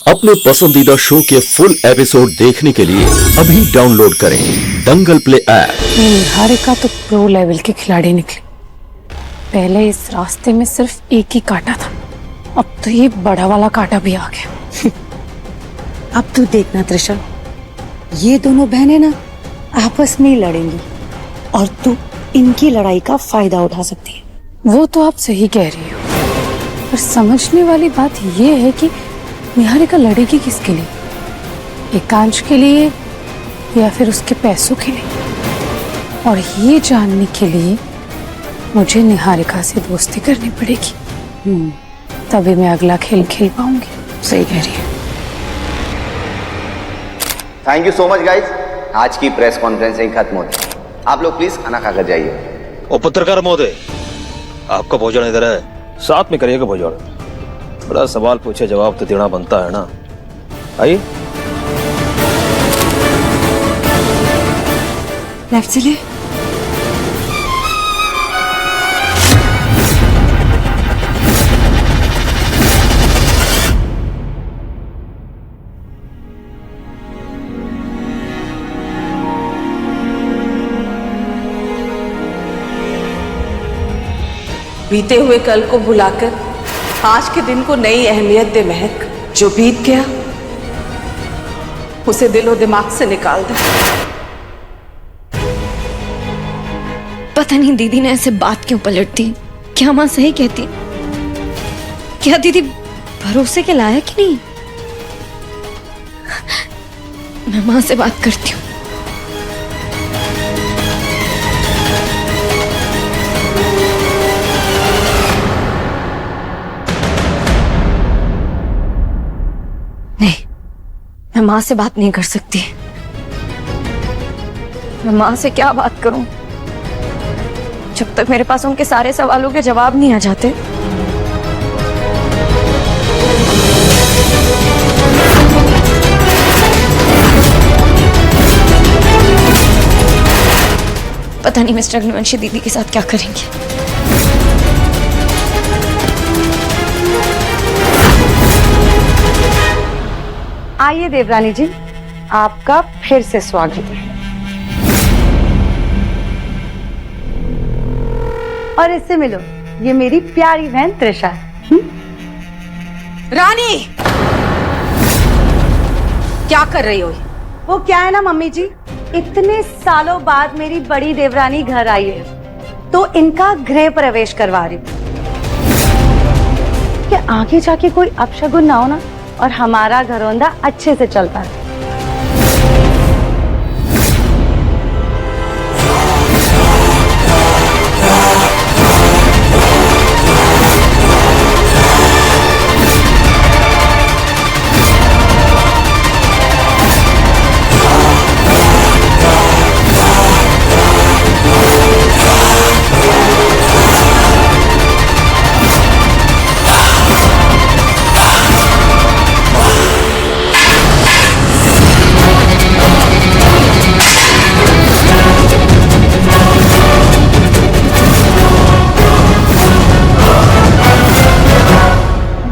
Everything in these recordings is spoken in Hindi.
अपने पसंदीदा शो के फुल एपिसोड देखने के लिए अभी डाउनलोड करें दंगल प्ले ऐप। निहारिका तो प्रो लेवल के खिलाड़ी निकले। पहले इस रास्ते में सिर्फ एक ही कांटा था, अब तो ये बड़ा वाला कांटा भी आ गया। अब तू देखना त्रिशा, ये दोनों बहनें ना आपस में ही लड़ेंगी और तू इनकी लड़ाई का फायदा उठा सकती है। वो तो आप सही कह रही हो, पर समझने वाली बात ये है कि निहारिका लड़ेगी किसके लिए? एकांश के लिए या फिर उसके पैसों के लिए? और ये जानने के लिए मुझे निहारिका से दोस्ती करनी पड़ेगी, तभी मैं अगला खेल खेल पाऊंगी। सही कह रही है। Thank you so much guys. आज की प्रेस कॉन्फ्रेंस यहीं खत्म होती है। आप लोग प्लीज खाना खाकर जाइए। ओ पत्रकार महोदय, आपका भोजन इधर है, साथ में करिएगा भोजन। बड़ा सवाल पूछे जवाब तो देना बनता है ना। आइए। लेफ्ट से ले। बीते हुए कल को भुलाकर आज के दिन को नई अहमियत दे महक। जो बीत गया उसे दिलो दिमाग से निकाल दे। पता नहीं दीदी ने ऐसे बात क्यों पलटती। क्या माँ सही कहती? क्या दीदी भरोसे के लायक ही नहीं? मैं माँ से बात करती हूँ। नहीं, मैं माँ से बात नहीं कर सकती। मैं माँ से क्या बात करूं जब तक मेरे पास उनके सारे सवालों के जवाब नहीं आ जाते। पता नहीं मिस्टर अग्निवंशी दीदी के साथ क्या करेंगे। आइए देवरानी जी, आपका फिर से स्वागत है। और इससे मिलो, ये मेरी प्यारी बहन त्रिशा है। रानी, क्या कर रही हो? वो क्या है ना मम्मी जी, इतने सालों बाद मेरी बड़ी देवरानी घर आई है तो इनका गृह प्रवेश करवा रही हूँ कि आगे जाके कोई अपशगुन ना हो ना और हमारा घरौंदा अच्छे से चलता है।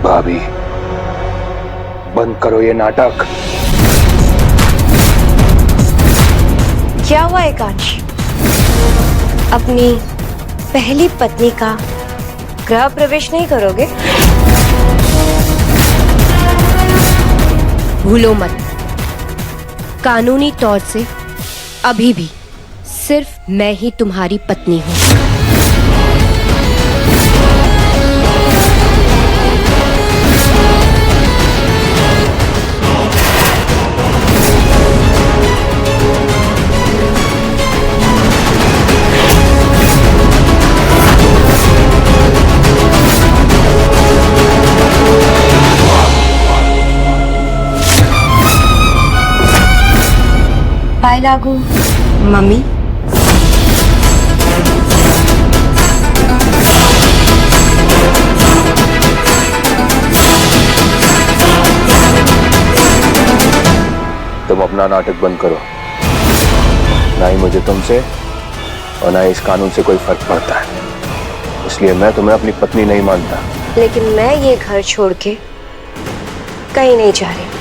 भाभी, बंद करो ये नाटक। क्या हुआ एकांश? अपनी पहली पत्नी का गृह प्रवेश नहीं करोगे? भूलो मत, कानूनी तौर से अभी भी सिर्फ मैं ही तुम्हारी पत्नी हूं। बाय लागू मम्मी, तुम अपना नाटक बंद करो। ना ही मुझे तुमसे और ना ही इस कानून से कोई फर्क पड़ता है, इसलिए मैं तुम्हें अपनी पत्नी नहीं मानता। लेकिन मैं ये घर छोड़ के कहीं नहीं जा रही।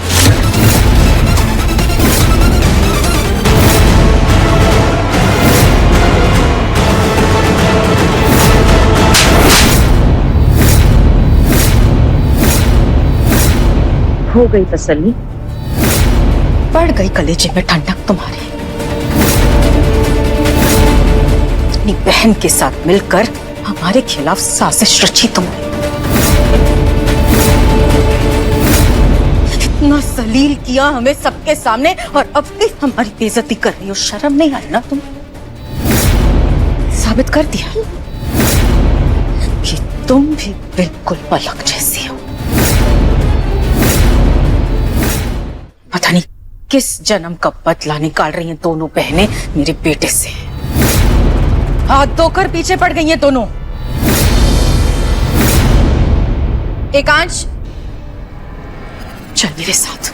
हो गई तसल्ली, पड़ गई कलेजे में ठंडक तुम्हारी। अपनी बहन के साथ मिलकर हमारे खिलाफ साजिश रची तुमने। इतना जलील किया हमें सबके सामने और अब भी हमारी बेइज्जती कर रही हो। शर्म नहीं आई ना तुम? साबित कर दिया कि तुम भी बिल्कुल पलक जैसी हो। पता नहीं किस जन्म का बदला निकाल रही हैं दोनों बहनें मेरे बेटे से। हाथ धोकर पीछे पड़ गई हैं दोनों। एकांश, चल मेरे साथ।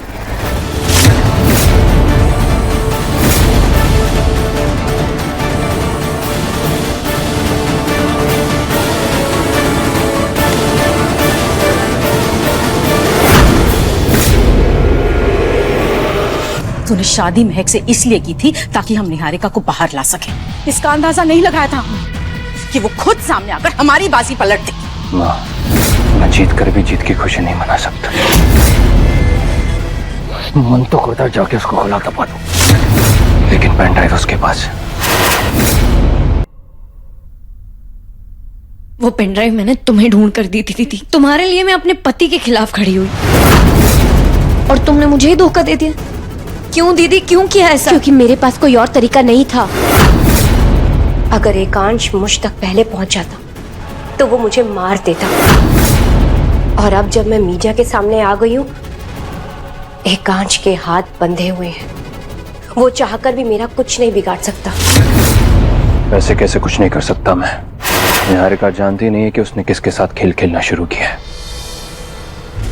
तूने शादी महक से इसलिए की थी ताकि हम निहारिका को बाहर ला सके। इसका अंदाजा नहीं लगाया था कि वो खुद सामने आकर हमारी बाजी पलट देगी। माँ, मैं जीत कर भी जीत की खुशी नहीं मना सकता। मन तो करता जाके उसको गला दबा दूं, लेकिन पेन ड्राइव उसके पास है। वो पेन ड्राइव मैंने तुम्हें ढूंढ कर दी थी दीदी। तुम्हारे लिए मैं अपने पति के खिलाफ खड़ी हुई और तुमने मुझे ही धोखा दे दिया। क्यों दीदी, क्यों किया ऐसा? क्योंकि मेरे पास कोई और तरीका नहीं था। अगर एकांश मुझ तक पहले पहुंच जाता तो वो मुझे मार देता। और अब जब मैं मीडिया के सामने आ गई हूं, एकांश के हाथ बंधे हुए हैं। वो चाहकर भी मेरा कुछ नहीं बिगाड़ सकता। वैसे कैसे कुछ नहीं कर सकता मैं? निहारिका जानती नहीं है कि उसने किसके साथ खेल खेलना शुरू किया है।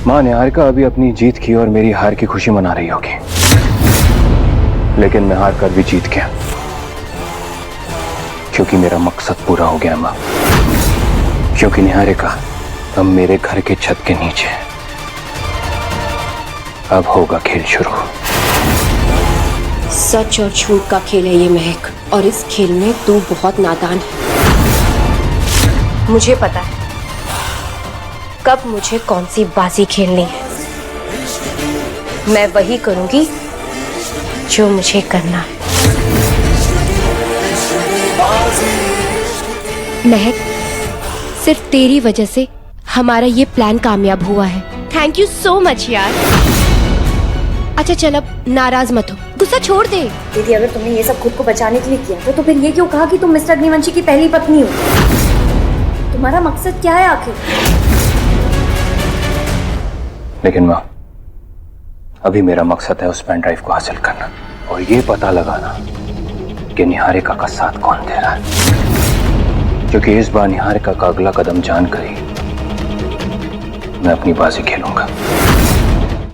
माँ, निहारिका अभी अपनी जीत की और मेरी हार की खुशी मना रही होगी, लेकिन मैं हार कर भी जीत गया क्योंकि मेरा मकसद पूरा हो गया माँ। क्योंकि निहारिका अब मेरे घर के छत के नीचे है। अब होगा खेल शुरू। सच और झूठ का खेल है ये महक, और इस खेल में तू बहुत नादान है। मुझे पता है कब मुझे कौन सी बाजी खेलनी है। मैं वही करूंगी जो मुझे करना है। महक, सिर्फ तेरी वजह से हमारा ये प्लान कामयाब हुआ है। थैंक यू सो मच यार। अच्छा चल, अब नाराज मत हो, गुस्सा छोड़ दे। दीदी, अगर तुमने ये सब खुद को बचाने के लिए किया तो फिर ये क्यों कहा कि तुम मिस्टर अग्निवंशी की पहली पत्नी हो? तुम्हारा मकसद क्या है आखिर? लेकिन माँ, अभी मेरा मकसद है उस पेन ड्राइव को हासिल करना और ये पता लगाना कि निहारिका का साथ कौन दे रहा है। क्योंकि इस बार निहारिका का अगला कदम जानकर ही मैं अपनी बाजी खेलूंगा।